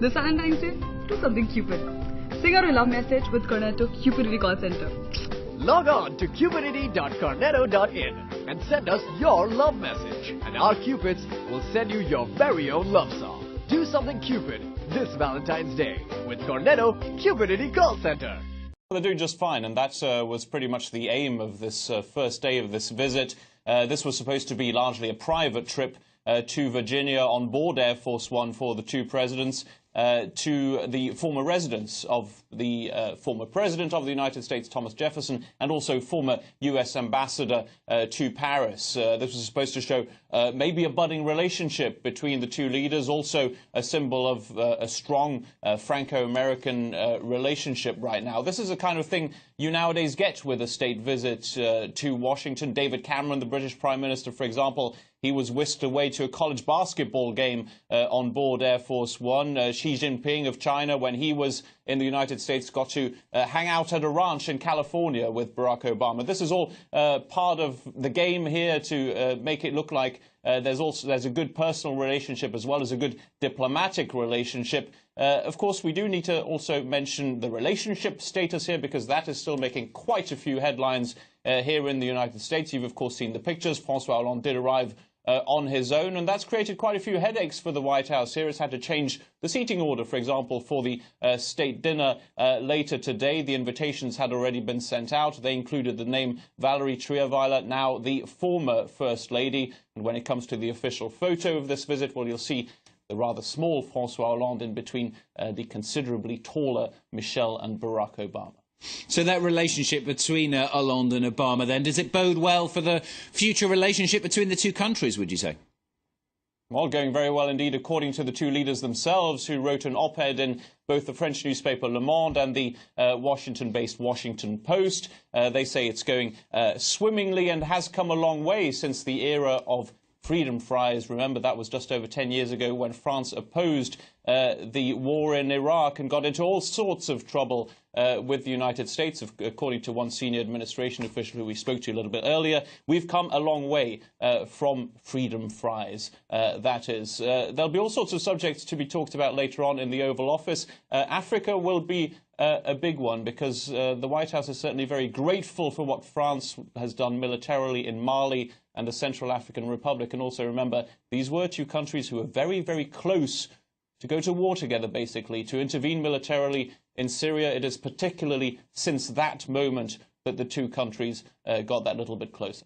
This Valentine's Day, do something Cupid. Sing out your love message with Cornetto Cupidity Call Center. Log on to cupidity.cornetto.in and send us your love message, and our Cupids will send you your very own love song. Do something Cupid this Valentine's Day with Cornetto Cupidity Call Center. They're doing just fine, and that was pretty much the aim of this first day of this visit. This was supposed to be largely a private trip to Virginia on board Air Force One for the two presidents, to the former residence of the former President of the United States, Thomas Jefferson, and also former U.S. Ambassador to Paris. This was supposed to show maybe a budding relationship between the two leaders, also a symbol of a strong Franco-American relationship right now. This is the kind of thing you nowadays get with a state visit to Washington. David Cameron, the British Prime Minister, for example, he was whisked away to a college basketball game on board Air Force One. Xi Jinping of China, when he was in the United States, got to hang out at a ranch in California with Barack Obama. This is all part of the game here to make it look like there's a good personal relationship as well as a good diplomatic relationship. Of course, we do need to also mention the relationship status here, because that is still making quite a few headlines here in the United States. You've, of course, seen the pictures. François Hollande did arrive on his own, and that's created quite a few headaches for the White House here. It's had to change the seating order, for example, for the state dinner later today. The invitations had already been sent out. They included the name Valerie Trierweiler, now the former First Lady. And when it comes to the official photo of this visit, well, you'll see the rather small François Hollande in between the considerably taller Michelle and Barack Obama. So that relationship between Hollande and Obama, then, does it bode well for the future relationship between the two countries, would you say? Well, going very well indeed, according to the two leaders themselves, who wrote an op-ed in both the French newspaper Le Monde and the Washington-based Washington Post. They say it's going swimmingly and has come a long way since the era of freedom fries. Remember, that was just over 10 years ago when France opposed the war in Iraq and got into all sorts of trouble with the United States, according to one senior administration official who we spoke to a little bit earlier. We've come a long way from freedom fries, that is. There'll be all sorts of subjects to be talked about later on in the Oval Office. Africa will be a big one, because the White House is certainly very grateful for what France has done militarily in Mali and the Central African Republic. And also remember, these were two countries who were very, very close to go to war together, basically, to intervene militarily in Syria. It is particularly since that moment that the two countries got that little bit closer.